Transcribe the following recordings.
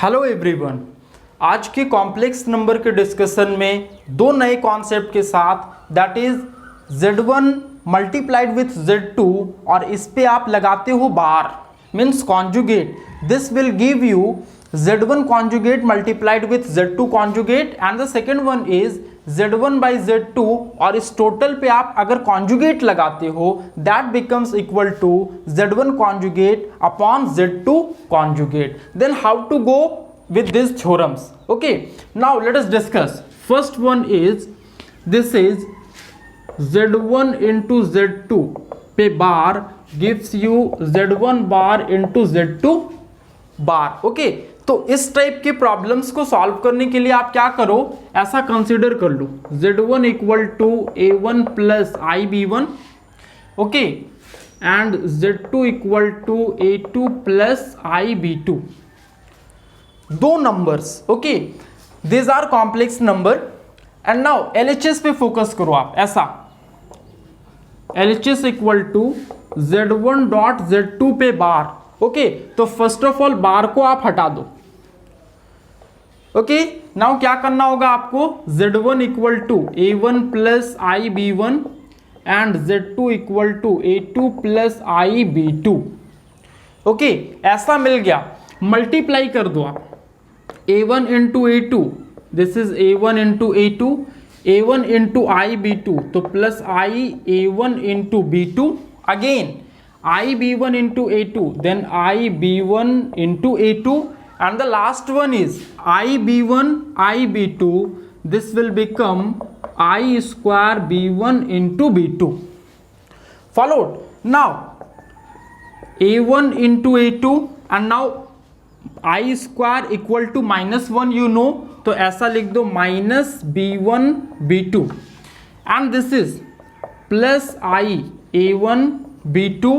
Hello everyone. आज के complex number के डिस्कशन में दो नए कॉन्सेप्ट के साथ that is Z1 multiplied with Z2 और इस पे आप लगाते हो बार means conjugate. This will give you Z1 conjugate multiplied with Z2 conjugate and the second one is Z1 by Z2 और इस टोटल पे आप अगर कॉन्जुगेट लगाते हो that becomes equal to Z1 conjugate upon Z2 conjugate. Then how to go with these theorems? Okay, now let us discuss. First one is this is Z1 into Z2 पे बार gives you Z1 bar into Z2 bar. Okay, तो इस type के problems को solve करने के लिए आप क्या करो, ऐसा कंसीडर कर लो Z1 equal to A1 plus IB1 okay and Z2 equal to A2 plus IB2। दो numbers okay, this are complex number and now LHS पे फोकस करो आप। ऐसा LHS equal to Z1 dot Z2 पे बार। Okay, तो first of all बार को आप हटा दो। ओके, नाउ क्या करना होगा आपको, Z1 equal to A1 plus IB1 and Z2 equal to A2 plus IB2। Okay, ऐसा मिल गया, मल्टीप्लाई कर दो आप A1 into A2, this is A1 into A2, A1 into IB2 तो plus A1 into B2 again IB1 into A2, then IB1 into A2, and the last one is IB1 IB2. This will become I square B1 into B2. Followed. Now A1 into A2 and now I square equal to -1 you know, तो ऐसा लिख दो minus B1 B2 and this is plus I A1 B2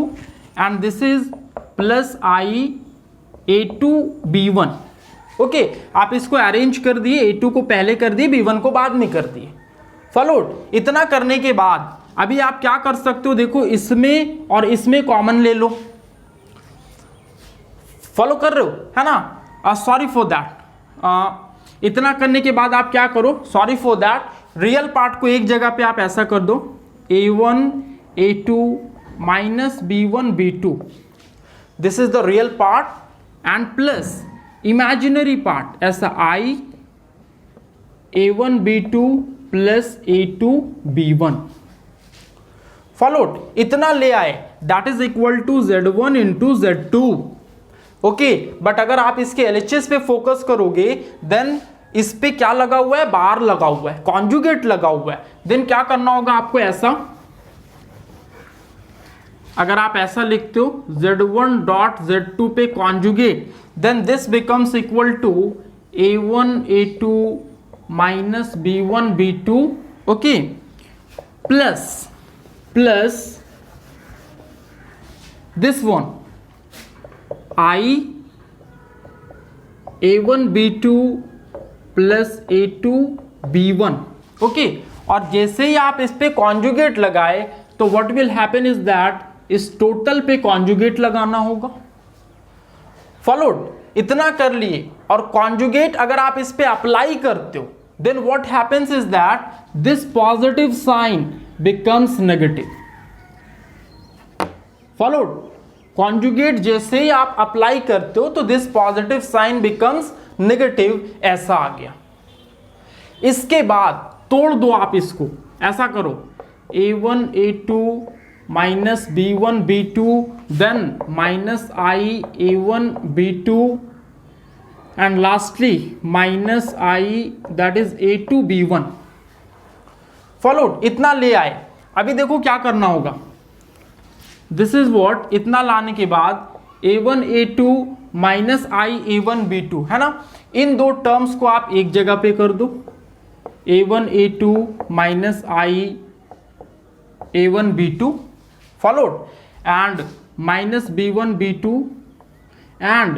and this is plus I A2 B1। Okay, आप इसको arrange कर दिए, A2 को पहले कर दिए, B1 को बाद में कर दिए। फॉलोड। इतना करने के बाद अभी आप क्या कर सकते हो, देखो इसमें और इसमें कॉमन ले लो। फॉलो कर रहे हो है ना? Sorry for that. इतना करने के बाद आप क्या करो, sorry for that, real part को एक जगह पे आप ऐसा कर दो A1 A2 minus B1 B2, this is the real part and plus imaginary part ऐसा I A1 B2 plus A2 B1। followed, इतना ले आए that is equal to Z1 into Z2। Okay, but अगर आप इसके LHS पे focus करोगे then इस पे क्या लगा हुआ है, बार लगा हुआ है, कॉन्जुगेट लगा हुआ है। देन क्या करना होगा आपको, ऐसा अगर आप ऐसा लिखते हो Z1 डॉट Z2 पे conjugate then this becomes equal to A1 A2 minus B1 B2 okay plus this one I A1 B2 plus A2 B1 okay. और जैसे ही आप इस पे कॉन्जुगेट लगाए तो what will happen is that इस टोटल पे कॉन्जुगेट लगाना होगा। फॉलोड, इतना कर लिए और कॉन्जुगेट अगर आप इस पे अप्लाई करते हो then what happens is that this positive sign becomes negative. Followed, conjugate जैसे ही आप अप्लाई करते हो तो this positive sign becomes negative, ऐसा आ गया। इसके बाद तोड़ दो आप इसको, ऐसा करो A1 A2 minus B1 B2 then minus I A1 B2 and lastly minus I that is A2 B1। Followed, इतना ले आए। अभी देखो क्या करना होगा, दिस इज व्हाट, इतना लाने के बाद A1 A2 minus I A1 B2 है ना, इन दो टर्म्स को आप एक जगह पे कर दो A1 A2 minus I A1 B2 followed and minus B1 B2 and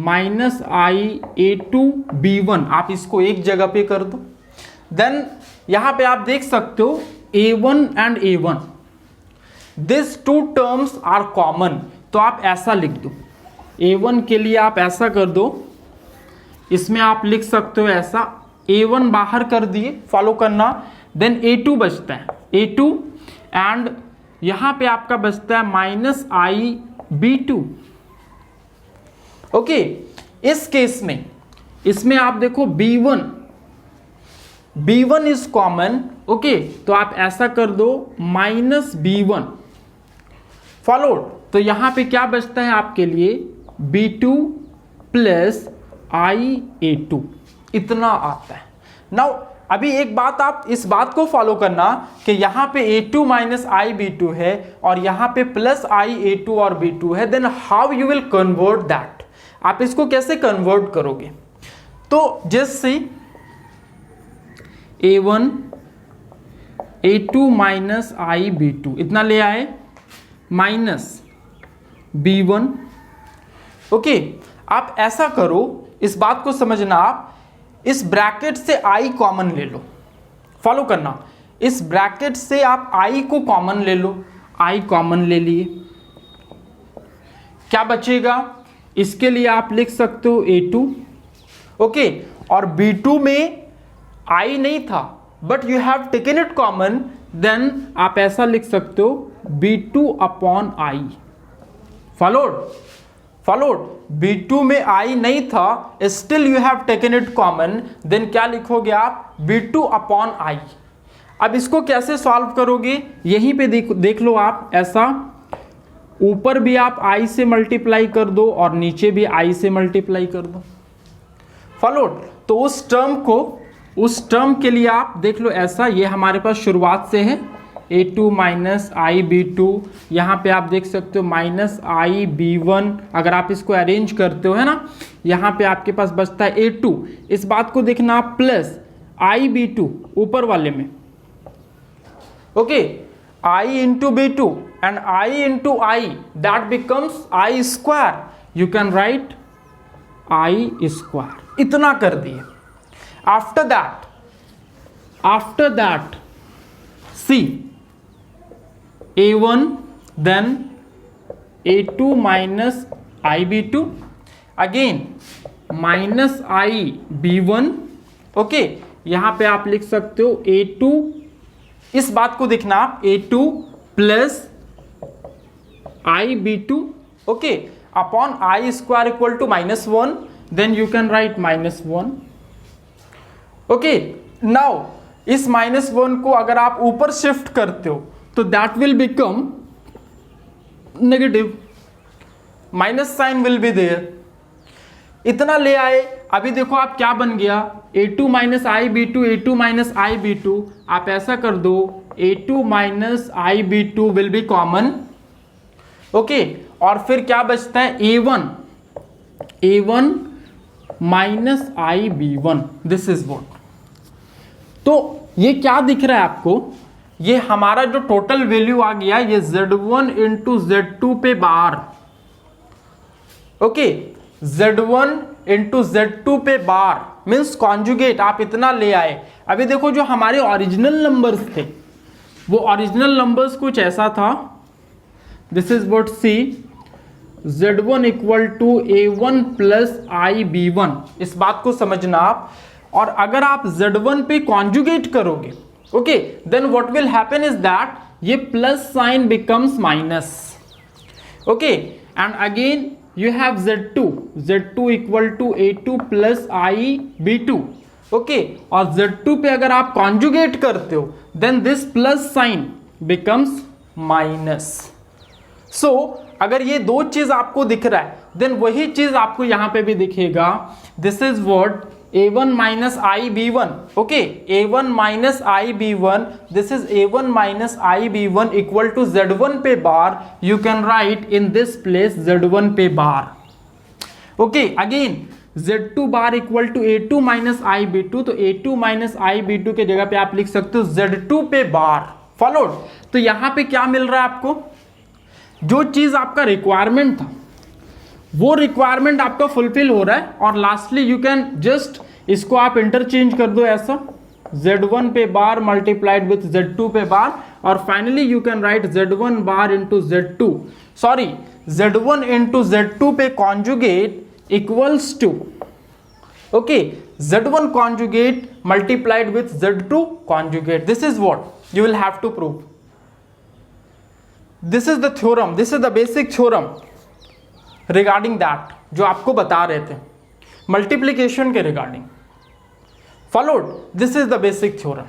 minus I A2 B1 आप इसको एक जगह पे कर दो। देन यहां पे आप देख सकते हो A1 and A1 this two terms are common, तो आप ऐसा लिख दो A1 के लिए आप ऐसा कर दो इसमें आप लिख सकते हो ऐसा, A1 बाहर कर दिए, फॉलो करना, देन A2 बचता है, A2 एंड यहां पे आपका बचता है माइनस आई B2। ओके, इस केस में इसमें आप देखो B1 इज कॉमन। ओके, तो आप ऐसा कर दो माइनस B1 फॉलोड, तो यहां पे क्या बचता है आपके लिए B2 प्लस IA2, इतना आता है। नाउ अभी एक बात, आप इस बात को फॉलो करना कि यहां पे A2 माइनस IB2 है और यहां पे प्लस IA2 और B2 है, then how you will convert that, आप इसको कैसे कन्वर्ट करोगे? तो जैसे A1 A2 माइनस IB2 इतना ले आए माइनस B1। ओके, आप ऐसा करो, इस बात को समझना, आप इस ब्रैकेट से I कॉमन ले लो, फॉलो करना, इस ब्रैकेट से आप I को कॉमन ले लो, I कॉमन ले लिए, क्या बचेगा? इसके लिए आप लिख सकते हो A2। ओके, और B2 में I नहीं था but you have taken it common, then आप ऐसा लिख सकते हो B2 upon I। Followed, B2 में I नहीं था, still you have taken it common, देन क्या लिखोगे आप B2 अपॉन I। अब इसको कैसे सॉल्व करोगे, यहीं पे देख लो आप, ऐसा ऊपर भी आप I से मल्टीप्लाई कर दो और नीचे भी I से मल्टीप्लाई कर दो, फॉलोड। तो उस टर्म के लिए आप देख लो ऐसा, ये हमारे पास शुरुआत से है A2 माइनस IB2, यहाँ पे आप देख सकते हो माइनस IB1, अगर आप इसको अरेंज करते हो, है ना, यहाँ पे आपके पास बचता है A2, इस बात को देखना आप, प्लस IB2 ऊपर वाले में, okay, I into B2 and I into I, that becomes I square, you can write I square, इतना कर दिए। After that see A1 then A2 minus IB2 again minus IB1। Okay, यहां पे आप लिख सकते हो A2, इस बात को देखना आप, A2 plus IB2, okay, upon I square equal to -1, then you can write -1। Okay, now इस -1 को अगर आप ऊपर शिफ्ट करते हो तो that will become negative, minus sign will be there, इतना ले आए। अभी देखो आप क्या बन गया, A2 minus IB2, A2 minus IB2, आप ऐसा कर दो A2 minus IB2 will be common, okay, और फिर क्या बचता है A1 minus IB1, this is what. तो ये क्या दिख रहा है आपको, ये हमारा जो टोटल वैल्यू आ गया, ये Z1 इंटू Z2 पे बार, ओके, Z1 इंटू Z2 पे बार मीन्स कॉन्जुगेट, आप इतना ले आए। अभी देखो जो हमारे ओरिजिनल नंबर्स थे, वो ओरिजिनल नंबर्स कुछ ऐसा था, this is what, see Z1 equal to A1 plus IB1, इस बात को समझना आप। और अगर आप Z1 पे कॉन्जुगेट करोगे, okay, then what will happen is that ये plus sign becomes minus, okay, and again you have Z2 equal to A2 plus IB2, okay, और Z2 पे अगर आप कॉन्जुगेट करते हो then this plus sign becomes minus. So अगर ये दो चीज आपको दिख रहा है देन वही चीज आपको यहां पे भी दिखेगा, this is what A1 minus IB1, okay, A1 minus IB1, this is A1 minus IB1 equal to Z1 पे बार, you can write in this place Z1 पे बार, okay, again Z2 bar equal to A2 minus IB2, तो A2 minus IB2 के जगह पे आप लिख सकते हो Z2 पे बार, फॉलोड। तो यहां पे क्या मिल रहा है आपको, जो चीज आपका रिक्वायरमेंट था वो रिक्वायरमेंट आपका फुलफिल हो रहा है, और लास्टली यू कैन जस्ट इसको आप इंटरचेंज कर दो ऐसा, Z1 पे बार मल्टीप्लाइड विथ Z2 पे बार, और finally you can write Z1 bar into Z2, Z1 into Z2 पे conjugate equals to Okay, Z1 conjugate multiplied with Z2 conjugate. This is what you will have to prove. This is the theorem, this is the basic theorem regarding that, जो आपको बता रहे थे multiplication के regarding. Followed, this is the basic theorem.